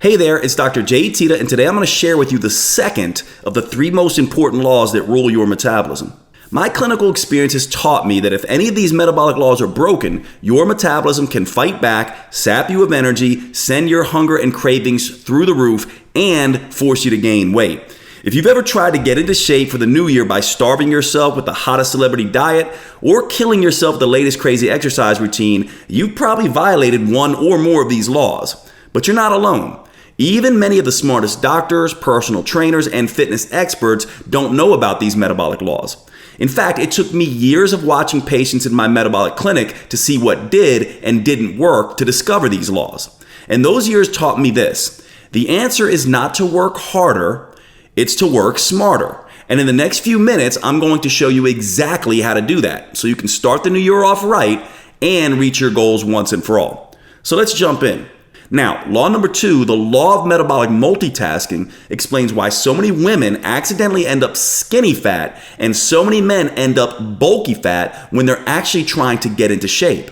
Hey there, it's Dr. Jay Tita, and today I'm going to share with you the second of the 3 most important laws that rule your metabolism. My clinical experience has taught me that if any of these metabolic laws are broken, your metabolism can fight back, sap you of energy, send your hunger and cravings through the roof, and force you to gain weight. If you've ever tried to get into shape for the new year by starving yourself with the hottest celebrity diet or killing yourself with the latest crazy exercise routine, you've probably violated one or more of these laws. But you're not alone. Even many of the smartest doctors, personal trainers, and fitness experts don't know about these metabolic laws. In fact, it took me years of watching patients in my metabolic clinic to see what did and didn't work to discover these laws. And those years taught me this: the answer is not to work harder, it's to work smarter. And in the next few minutes, I'm going to show you exactly how to do that so you can start the new year off right and reach your goals once and for all. So let's jump in. Now, law number 2, the law of metabolic multitasking, explains why so many women accidentally end up skinny fat and so many men end up bulky fat when they're actually trying to get into shape.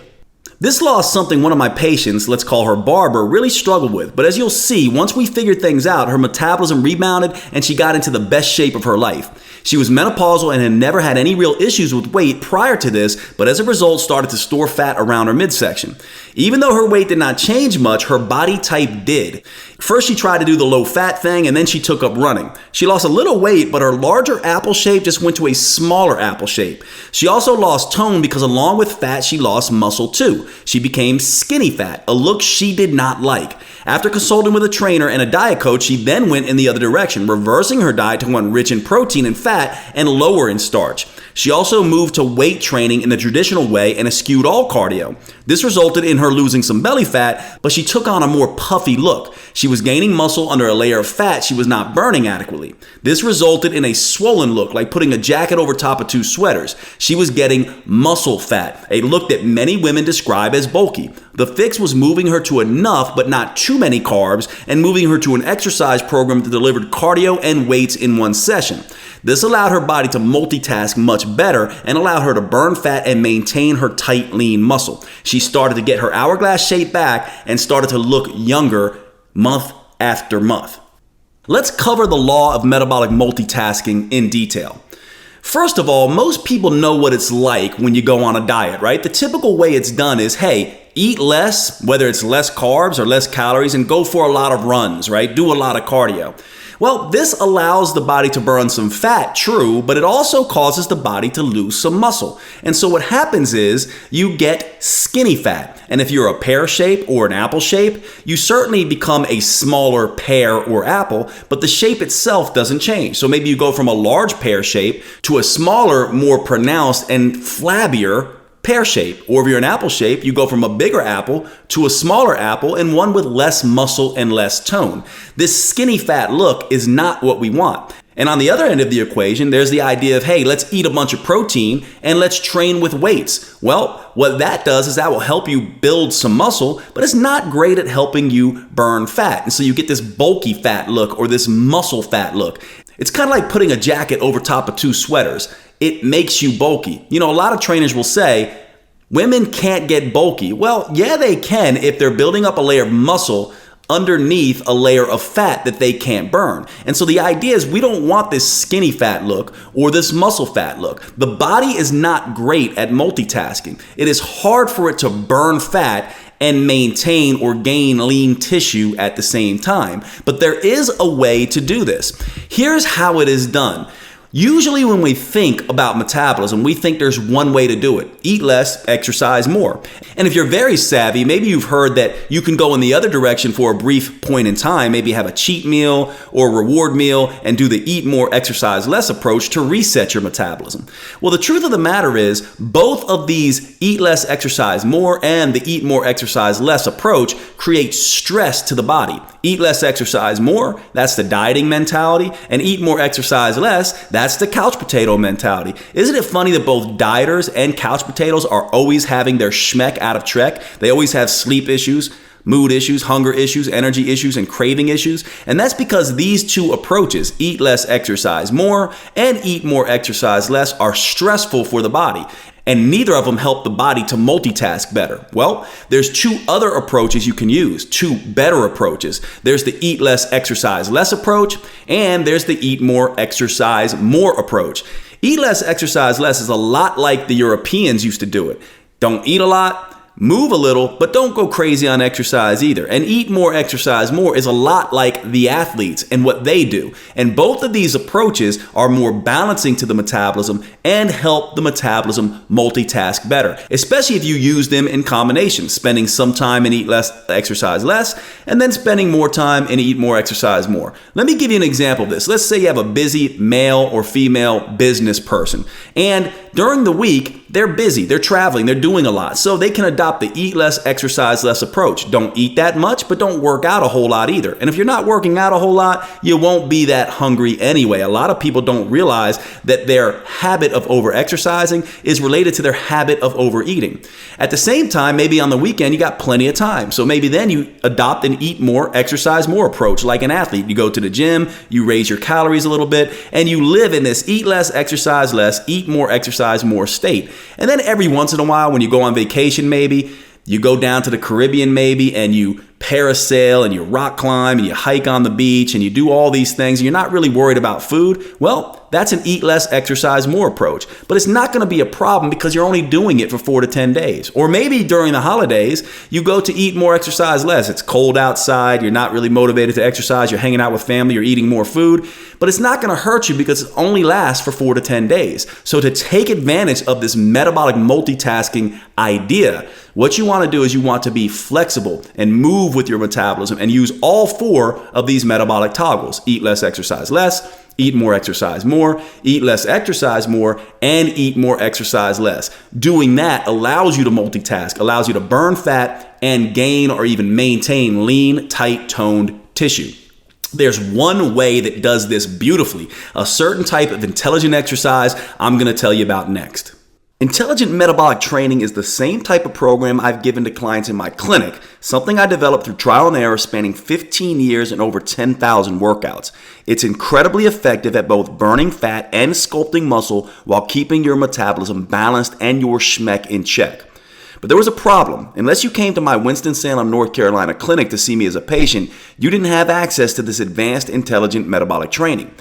This law is something one of my patients, let's call her Barbara, really struggled with. But as you'll see, once we figured things out, her metabolism rebounded and she got into the best shape of her life. She was menopausal and had never had any real issues with weight prior to this, but as a result started to store fat around her midsection. Even though her weight did not change much, her body type did. First she tried to do the low fat thing and then she took up running. She lost a little weight, but her larger apple shape just went to a smaller apple shape. She also lost tone because along with fat, she lost muscle too. She became skinny fat, a look she did not like. After consulting with a trainer and a diet coach, she then went in the other direction, reversing her diet to one rich in protein and fat and lower in starch. She also moved to weight training in the traditional way and eschewed all cardio. This resulted in her losing some belly fat, but she took on a more puffy look. She was gaining muscle under a layer of fat she was not burning adequately. This resulted in a swollen look, like putting a jacket over top of 2 sweaters. She was getting muscle fat, a look that many women describe as bulky. The fix was moving her to enough but not too many carbs and moving her to an exercise program that delivered cardio and weights in one session. This allowed her body to multitask much better and allowed her to burn fat and maintain her tight, lean muscle. She started to get her hourglass shape back and started to look younger month after month. Let's cover the law of metabolic multitasking in detail. First of all, most people know what it's like when you go on a diet, right? The typical way it's done is, hey, eat less, whether it's less carbs or less calories, and go for a lot of runs, right? Do a lot of cardio. Well, this allows the body to burn some fat, true, but it also causes the body to lose some muscle. And so what happens is you get skinny fat. And if you're a pear shape or an apple shape, you certainly become a smaller pear or apple, but the shape itself doesn't change. So maybe you go from a large pear shape to a smaller, more pronounced and flabbier pear shape. Or if you're an apple shape, you go from a bigger apple to a smaller apple and one with less muscle and less tone. This skinny fat look is not what we want. And on the other end of the equation, there's the idea of, hey, let's eat a bunch of protein and let's train with weights. Well, what that does is that will help you build some muscle, but it's not great at helping you burn fat. And so you get this bulky fat look or this muscle fat look. It's kind of like putting a jacket over top of 2 sweaters. It makes you bulky. You know, a lot of trainers will say, women can't get bulky. Well, yeah, they can if they're building up a layer of muscle underneath a layer of fat that they can't burn. And so the idea is we don't want this skinny fat look or this muscle fat look. The body is not great at multitasking. It is hard for it to burn fat and maintain or gain lean tissue at the same time. But there is a way to do this. Here's how it is done. Usually when we think about metabolism, we think there's one way to do it. Eat less, exercise more. And if you're very savvy, maybe you've heard that you can go in the other direction for a brief point in time, maybe have a cheat meal or a reward meal and do the eat more, exercise less approach to reset your metabolism. Well, the truth of the matter is both of these eat less, exercise more and the eat more, exercise less approach create stress to the body. Eat less, exercise more, that's the dieting mentality, and eat more, exercise less, that's the couch potato mentality. Isn't it funny that both dieters and couch potatoes are always having their schmeck out of check? They always have sleep issues, mood issues, hunger issues, energy issues, and craving issues. And that's because these 2 approaches, eat less, exercise more, and eat more, exercise less, are stressful for the body. and neither of them help the body to multitask better. Well, there's two other approaches you can use, two better approaches. There's the eat less, exercise less approach, and there's the eat more, exercise more approach. Eat less, exercise less is a lot like the Europeans used to do it. Don't eat a lot, move a little, but don't go crazy on exercise either. And eat more, exercise more is a lot like the athletes and what they do. And both of these approaches are more balancing to the metabolism and help the metabolism multitask better, especially if you use them in combination, spending some time and eat less, exercise less, and then spending more time and eat more, exercise more. Let me give you an example of this. Let's say you have a busy male or female business person, and during the week, they're busy, they're traveling, they're doing a lot. So they can adopt the eat less, exercise less approach. Don't eat that much, but don't work out a whole lot either. And if you're not working out a whole lot, you won't be that hungry anyway. A lot of people don't realize that their habit of over-exercising is related to their habit of overeating. At the same time, maybe on the weekend, you got plenty of time. So maybe then you adopt an eat more, exercise more approach like an athlete. You go to the gym, you raise your calories a little bit, and you live in this eat less, exercise less, eat more, exercise more state. And then every once in a while, when you go on vacation, maybe you go down to the Caribbean, maybe, and you parasail and you rock climb and you hike on the beach and you do all these things and you're not really worried about food. Well, that's an eat less, exercise more approach. But it's not going to be a problem because you're only doing it for 4 to 10 days. Or maybe during the holidays, you go to eat more, exercise less. It's cold outside. You're not really motivated to exercise. You're hanging out with family. You're eating more food. But it's not going to hurt you because it only lasts for 4 to 10 days. So to take advantage of this metabolic multitasking idea, what you want to do is you want to be flexible and move with your metabolism and use all 4 of these metabolic toggles. Eat less, exercise less, eat more, exercise more, eat less, exercise more, and eat more, exercise less. Doing that allows you to multitask, allows you to burn fat and gain or even maintain lean, tight, toned tissue. There's one way that does this beautifully, a certain type of intelligent exercise I'm going to tell you about next. Intelligent metabolic training is the same type of program I've given to clients in my clinic, something I developed through trial and error spanning 15 years and over 10,000 workouts. It's incredibly effective at both burning fat and sculpting muscle while keeping your metabolism balanced and your schmeck in check. But there was a problem. Unless you came to my Winston-Salem, North Carolina clinic to see me as a patient, you didn't have access to this advanced intelligent metabolic training.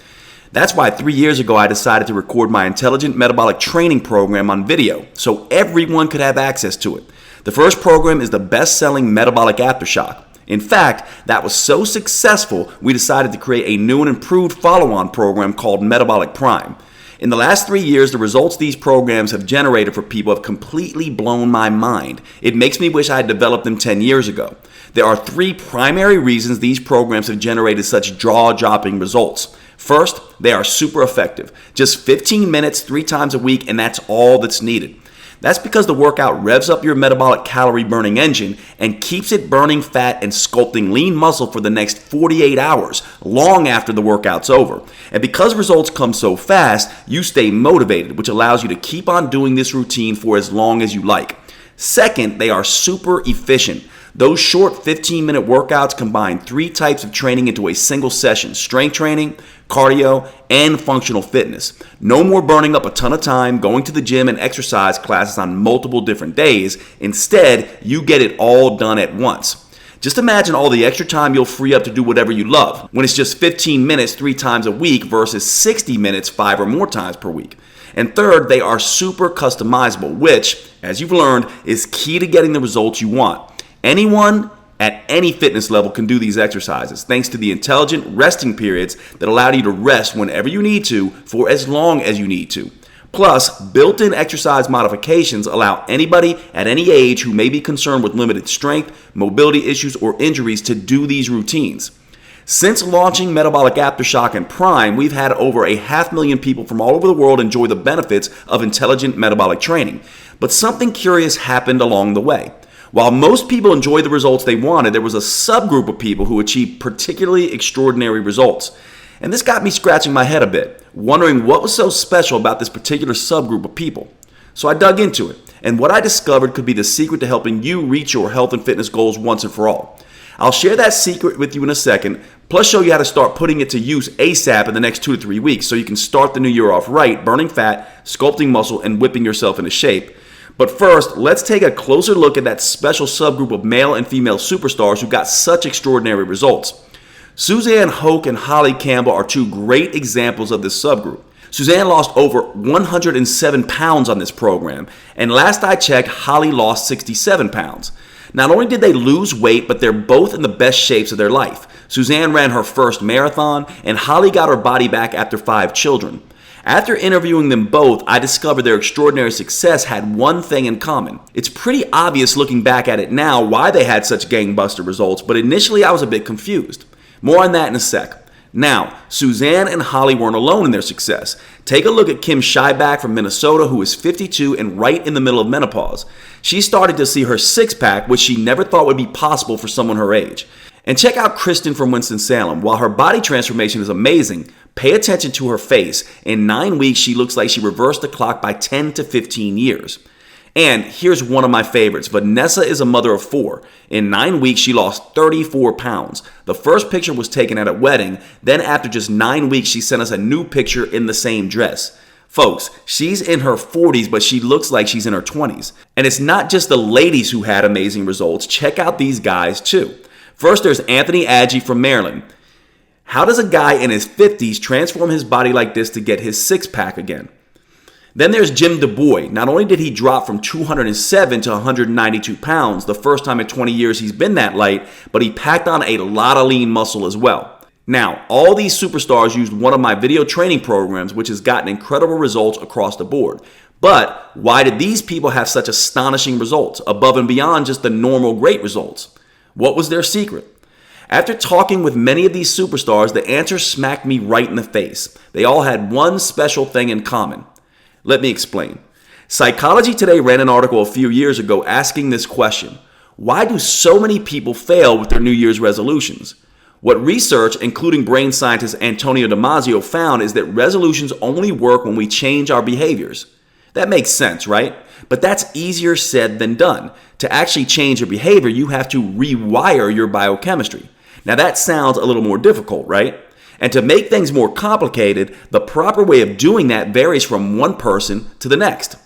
That's why 3 years ago I decided to record my intelligent metabolic training program on video so everyone could have access to it. The first program is the best-selling Metabolic Aftershock. In fact, that was so successful we decided to create a new and improved follow-on program called Metabolic Prime. In the last 3 years, the results these programs have generated for people have completely blown my mind. It makes me wish I had developed them 10 years ago. There are 3 primary reasons these programs have generated such jaw-dropping results. First, they are super effective. Just 15 minutes 3 times a week, and that's all that's needed. That's because the workout revs up your metabolic calorie burning engine and keeps it burning fat and sculpting lean muscle for the next 48 hours, long after the workout's over. And because results come so fast, you stay motivated, which allows you to keep on doing this routine for as long as you like. Second, they are super efficient. Those short 15-minute workouts combine 3 types of training into a single session: strength training, cardio, and functional fitness. No more burning up a ton of time going to the gym and exercise classes on multiple different days. Instead, you get it all done at once. Just imagine all the extra time you'll free up to do whatever you love when it's just 15 minutes 3 times a week versus 60 minutes 5 or more times per week. And third, they are super customizable, which, as you've learned, is key to getting the results you want. Anyone at any fitness level can do these exercises thanks to the intelligent resting periods that allow you to rest whenever you need to for as long as you need to. Plus, built-in exercise modifications allow anybody at any age who may be concerned with limited strength, mobility issues, or injuries to do these routines. Since launching Metabolic Aftershock and Prime, we've had over 500,000 people from all over the world enjoy the benefits of intelligent metabolic training. But something curious happened along the way. While most people enjoyed the results they wanted, there was a subgroup of people who achieved particularly extraordinary results. And this got me scratching my head a bit, wondering what was so special about this particular subgroup of people. So I dug into it, and what I discovered could be the secret to helping you reach your health and fitness goals once and for all. I'll share that secret with you in a second, plus show you how to start putting it to use ASAP in the next 2 to 3 weeks so you can start the new year off right, burning fat, sculpting muscle, and whipping yourself into shape. But first, let's take a closer look at that special subgroup of male and female superstars who got such extraordinary results. Suzanne Hoke and Holly Campbell are two great examples of this subgroup. Suzanne lost over 107 pounds on this program, and last I checked, Holly lost 67 pounds. Not only did they lose weight, but they're both in the best shapes of their life. Suzanne ran her first marathon, and Holly got her body back after 5 children. After interviewing them both, I discovered their extraordinary success had one thing in common. It's pretty obvious looking back at it now why they had such gangbuster results, but initially I was a bit confused. More on that in a sec. Now, Suzanne and Holly weren't alone in their success. Take a look at Kim Scheibach from Minnesota, who is 52 and right in the middle of menopause. She started to see her six-pack, which she never thought would be possible for someone her age. And check out Kristen from Winston-Salem. While her body transformation is amazing, pay attention to her face. In 9 weeks, she looks like she reversed the clock by 10 to 15 years. And here's one of my favorites. Vanessa is a mother of 4. In 9 weeks, she lost 34 pounds. The first picture was taken at a wedding. Then after just 9 weeks, she sent us a new picture in the same dress. Folks, she's in her 40s, but she looks like she's in her 20s. And it's not just the ladies who had amazing results. Check out these guys too. First, there's Anthony Agee from Maryland. How does a guy in his 50s transform his body like this to get his six-pack again? Then there's Jim DuBois. Not only did he drop from 207 to 192 pounds, the first time in 20 years he's been that light, but he packed on a lot of lean muscle as well. Now, all these superstars used one of my video training programs, which has gotten incredible results across the board. But why did these people have such astonishing results, above and beyond just the normal great results? What was their secret? After talking with many of these superstars, the answer smacked me right in the face. They all had one special thing in common. Let me explain. Psychology Today ran an article a few years ago asking this question: why do so many people fail with their New Year's resolutions? What research, including brain scientist Antonio Damasio, found is that resolutions only work when we change our behaviors. That makes sense, right? But that's easier said than done. To actually change your behavior, you have to rewire your biochemistry. Now that sounds a little more difficult, right? And to make things more complicated, the proper way of doing that varies from one person to the next.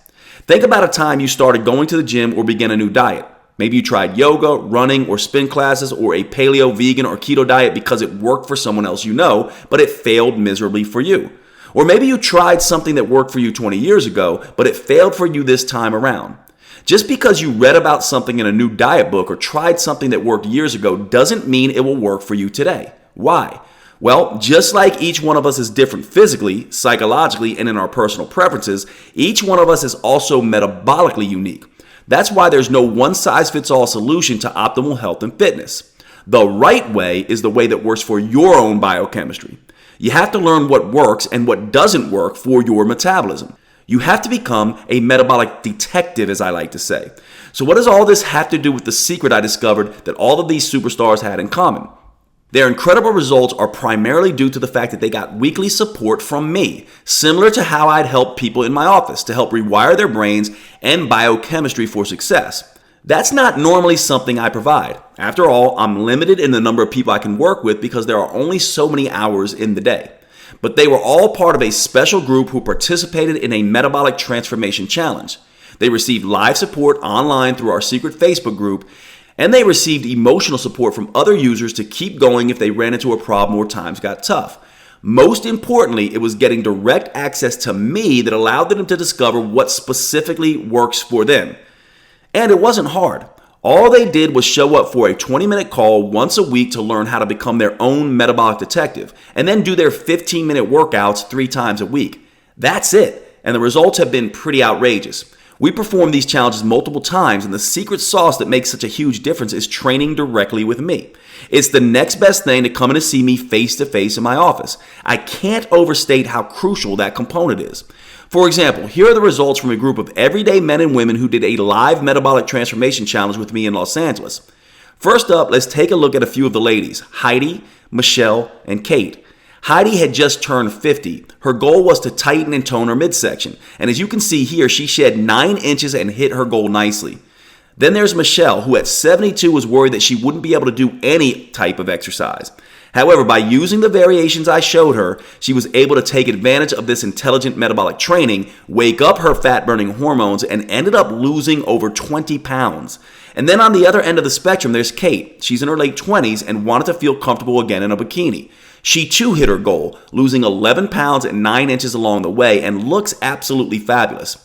Think about a time you started going to the gym or began a new diet. Maybe you tried yoga, running, or spin classes, or a paleo, vegan, or keto diet because it worked for someone else you know, but it failed miserably for you. Or maybe you tried something that worked for you 20 years ago, but it failed for you this time around. Just because you read about something in a new diet book or tried something that worked years ago doesn't mean it will work for you today. Why? Well, just like each one of us is different physically, psychologically, and in our personal preferences, each one of us is also metabolically unique. That's why there's no one-size-fits-all solution to optimal health and fitness. The right way is the way that works for your own biochemistry. You have to learn what works and what doesn't work for your metabolism. You have to become a metabolic detective, as I like to say. So what does all this have to do with the secret I discovered that all of these superstars had in common? Their incredible results are primarily due to the fact that they got weekly support from me, similar to how I'd help people in my office to help rewire their brains and biochemistry for success. That's not normally something I provide. After all, I'm limited in the number of people I can work with because there are only so many hours in the day. But they were all part of a special group who participated in a metabolic transformation challenge. They received live support online through our secret Facebook group, and they received emotional support from other users to keep going if they ran into a problem or times got tough. Most importantly, it was getting direct access to me that allowed them to discover what specifically works for them. And it wasn't hard. All they did was show up for a 20-minute call once a week to learn how to become their own metabolic detective, and then do their 15-minute workouts 3 times a week. That's it, and the results have been pretty outrageous. We perform these challenges multiple times, and the secret sauce that makes such a huge difference is training directly with me. It's the next best thing to coming to see me face-to-face in my office. I can't overstate how crucial that component is. For example, here are the results from a group of everyday men and women who did a live metabolic transformation challenge with me in Los Angeles. First up, let's take a look at a few of the ladies, Heidi, Michelle, and Kate. Heidi had just turned 50. Her goal was to tighten and tone her midsection. And as you can see here, she shed 9 inches and hit her goal nicely. Then there's Michelle, who at 72 was worried that she wouldn't be able to do any type of exercise. However, by using the variations I showed her, she was able to take advantage of this intelligent metabolic training, wake up her fat-burning hormones, and ended up losing over 20 pounds. And then on the other end of the spectrum, there's Kate. She's in her late 20s and wanted to feel comfortable again in a bikini. She too hit her goal, losing 11 pounds and 9 inches along the way, and looks absolutely fabulous.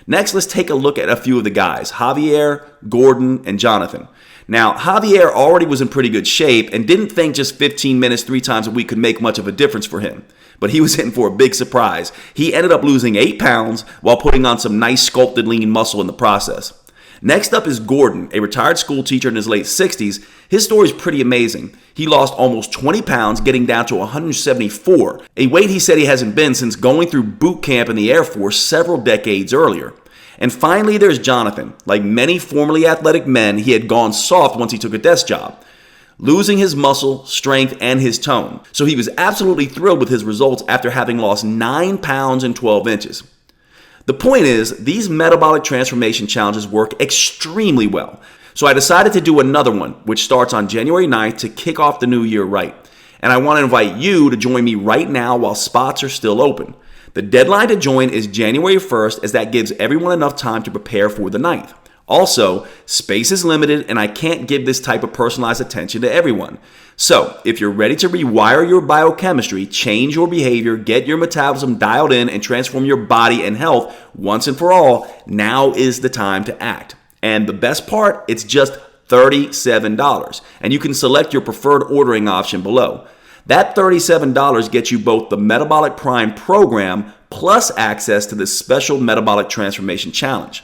Next, let's take a look at a few of the guys, Javier, Gordon, and Jonathan. Now, Javier already was in pretty good shape and didn't think just 15 minutes 3 times a week could make much of a difference for him. But he was in for a big surprise. He ended up losing 8 pounds while putting on some nice sculpted lean muscle in the process. Next up is Gordon, a retired school teacher in his late 60s. His story is pretty amazing. He lost almost 20 pounds, getting down to 174, a weight he said he hasn't been since going through boot camp in the Air Force several decades earlier. And finally, there's Jonathan. Like many formerly athletic men, he had gone soft once he took a desk job, losing his muscle, strength, and his tone. So he was absolutely thrilled with his results after having lost 9 pounds and 12 inches. The point is, these metabolic transformation challenges work extremely well. So I decided to do another one, which starts on January 9th to kick off the new year right. And I want to invite you to join me right now while spots are still open. The deadline to join is January 1st, as that gives everyone enough time to prepare for the 9th. Also, space is limited and I can't give this type of personalized attention to everyone. So, if you're ready to rewire your biochemistry, change your behavior, get your metabolism dialed in, and transform your body and health once and for all, now is the time to act. And the best part, it's just $37. And you can select your preferred ordering option below. That $37 gets you both the Metabolic Prime program plus access to this special Metabolic Transformation Challenge.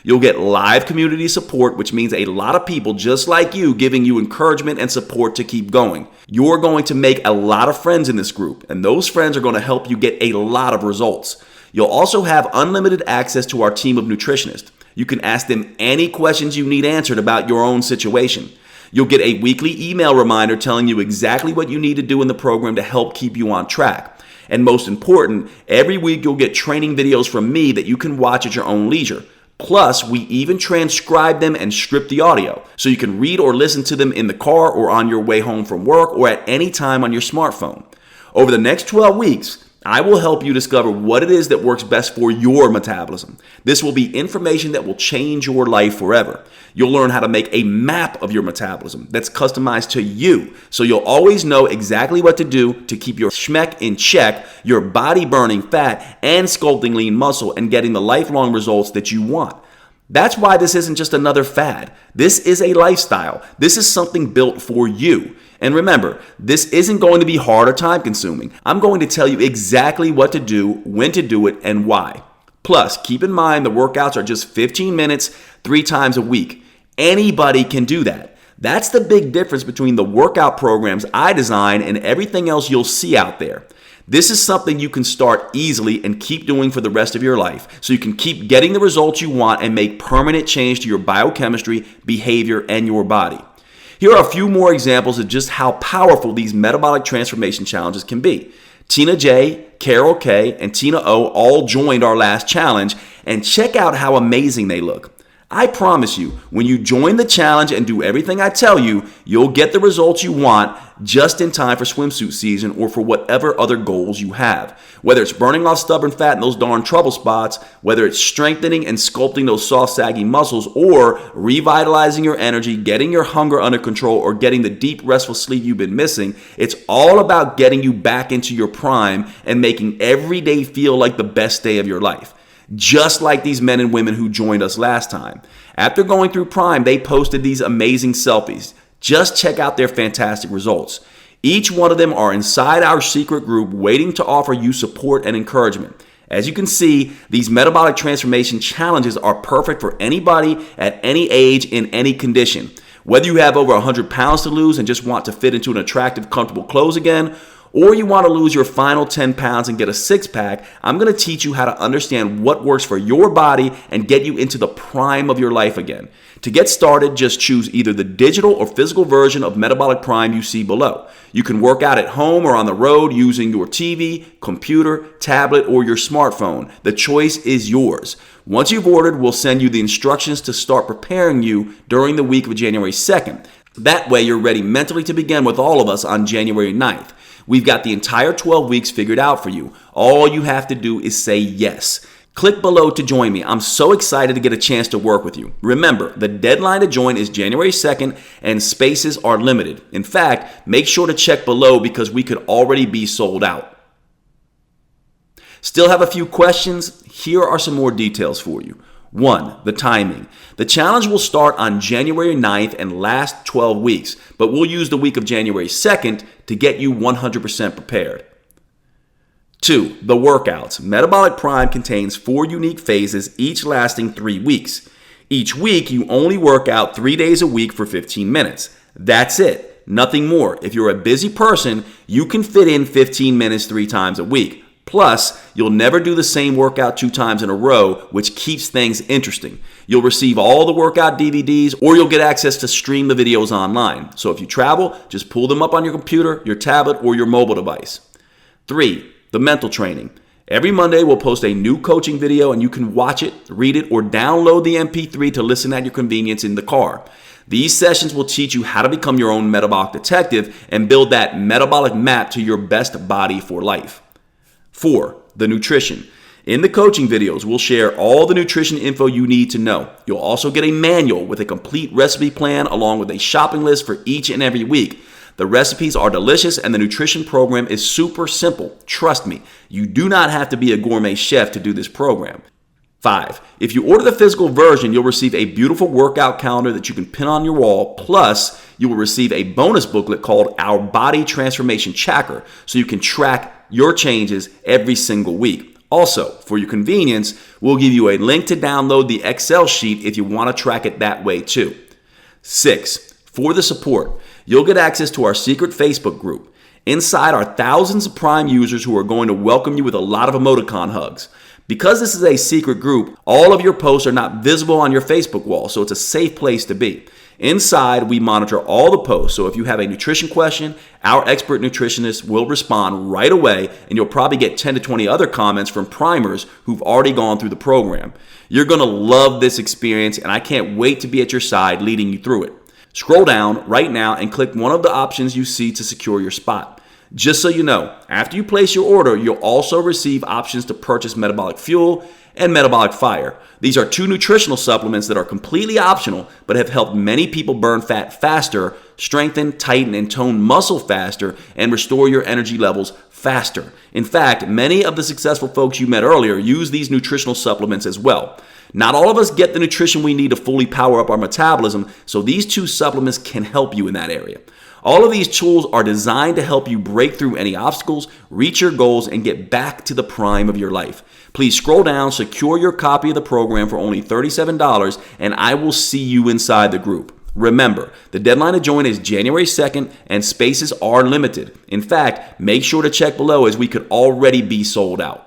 You'll get live community support, which means a lot of people just like you giving you encouragement and support to keep going. You're going to make a lot of friends in this group, and those friends are going to help you get a lot of results. You'll also have unlimited access to our team of nutritionists. You can ask them any questions you need answered about your own situation. You'll get a weekly email reminder telling you exactly what you need to do in the program to help keep you on track. And most important, every week you'll get training videos from me that you can watch at your own leisure. Plus, we even transcribe them and strip the audio, so you can read or listen to them in the car or on your way home from work or at any time on your smartphone. Over the next 12 weeks, I will help you discover what it is that works best for your metabolism. This will be information that will change your life forever. You'll learn how to make a map of your metabolism that's customized to you, so you'll always know exactly what to do to keep your schmeck in check, your body burning fat, and sculpting lean muscle, and getting the lifelong results that you want. That's why this isn't just another fad. This is a lifestyle. This is something built for you. And remember, this isn't going to be hard or time consuming. I'm going to tell you exactly what to do, when to do it, and why. Plus, keep in mind the workouts are just 15 minutes, 3 times a week. Anybody can do that. That's the big difference between the workout programs I design and everything else you'll see out there. This is something you can start easily and keep doing for the rest of your life, so you can keep getting the results you want and make permanent change to your biochemistry, behavior, and your body. Here are a few more examples of just how powerful these metabolic transformation challenges can be. Tina J, Carol K, and Tina O all joined our last challenge, and check out how amazing they look. I promise you, when you join the challenge and do everything I tell you, you'll get the results you want just in time for swimsuit season or for whatever other goals you have. Whether it's burning off stubborn fat in those darn trouble spots, whether it's strengthening and sculpting those soft, saggy muscles, or revitalizing your energy, getting your hunger under control, or getting the deep, restful sleep you've been missing, it's all about getting you back into your prime and making every day feel like the best day of your life. Just like these men and women who joined us last time. After going through Prime, they posted these amazing selfies. Just check out their fantastic results. Each one of them are inside our secret group waiting to offer you support and encouragement. As you can see, these metabolic transformation challenges are perfect for anybody at any age in any condition. Whether you have over 100 pounds to lose and just want to fit into an attractive, comfortable clothes again, or you want to lose your final 10 pounds and get a six-pack, I'm going to teach you how to understand what works for your body and get you into the prime of your life again. To get started, just choose either the digital or physical version of Metabolic Prime you see below. You can work out at home or on the road using your TV, computer, tablet, or your smartphone. The choice is yours. Once you've ordered, we'll send you the instructions to start preparing you during the week of January 2nd. That way, you're ready mentally to begin with all of us on January 9th. We've got the entire 12 weeks figured out for you. All you have to do is say yes. Click below to join me. I'm so excited to get a chance to work with you. Remember, the deadline to join is January 2nd and spaces are limited. In fact, make sure to check below because we could already be sold out. Still have a few questions? Here are some more details for you. 1. The timing. The challenge will start on January 9th and last 12 weeks, but we'll use the week of January 2nd to get you 100% prepared. 2. The workouts. Metabolic Prime contains 4 unique phases, each lasting 3 weeks. Each week, you only work out 3 days a week for 15 minutes. That's it. Nothing more. If you're a busy person, you can fit in 15 minutes 3 times a week. Plus, you'll never do the same workout 2 times in a row, which keeps things interesting. You'll receive all the workout DVDs, or you'll get access to stream the videos online. So if you travel, just pull them up on your computer, your tablet, or your mobile device. 3. The mental training. Every Monday, we'll post a new coaching video and you can watch it, read it, or download the MP3 to listen at your convenience in the car. These sessions will teach you how to become your own metabolic detective and build that metabolic map to your best body for life. 4. The nutrition. In the coaching videos, we'll share all the nutrition info you need to know. You'll also get a manual with a complete recipe plan along with a shopping list for each and every week. The recipes are delicious and the nutrition program is super simple. Trust me, you do not have to be a gourmet chef to do this program. 5. If you order the physical version, you'll receive a beautiful workout calendar that you can pin on your wall. Plus, you will receive a bonus booklet called Our Body Transformation Tracker so you can track your changes every single week. Also, for your convenience, we'll give you a link to download the Excel sheet if you want to track it that way too. 6. For the support, you'll get access to our secret Facebook group. Inside are thousands of Prime users who are going to welcome you with a lot of emoticon hugs. Because this is a secret group, all of your posts are not visible on your Facebook wall, so it's a safe place to be. Inside, we monitor all the posts, so if you have a nutrition question, our expert nutritionist will respond right away, and you'll probably get 10 to 20 other comments from primers who've already gone through the program. You're going to love this experience, and I can't wait to be at your side leading you through it. Scroll down right now and click one of the options you see to secure your spot. Just so you know, after you place your order, you'll also receive options to purchase Metabolic Fuel and Metabolic Fire. These are 2 nutritional supplements that are completely optional, but have helped many people burn fat faster, strengthen, tighten, and tone muscle faster, and restore your energy levels faster. In fact, many of the successful folks you met earlier use these nutritional supplements as well. Not all of us get the nutrition we need to fully power up our metabolism, so these 2 supplements can help you in that area. All of these tools are designed to help you break through any obstacles, reach your goals, and get back to the prime of your life. Please scroll down, secure your copy of the program for only $37, and I will see you inside the group. Remember, the deadline to join is January 2nd, and spaces are limited. In fact, make sure to check below as we could already be sold out.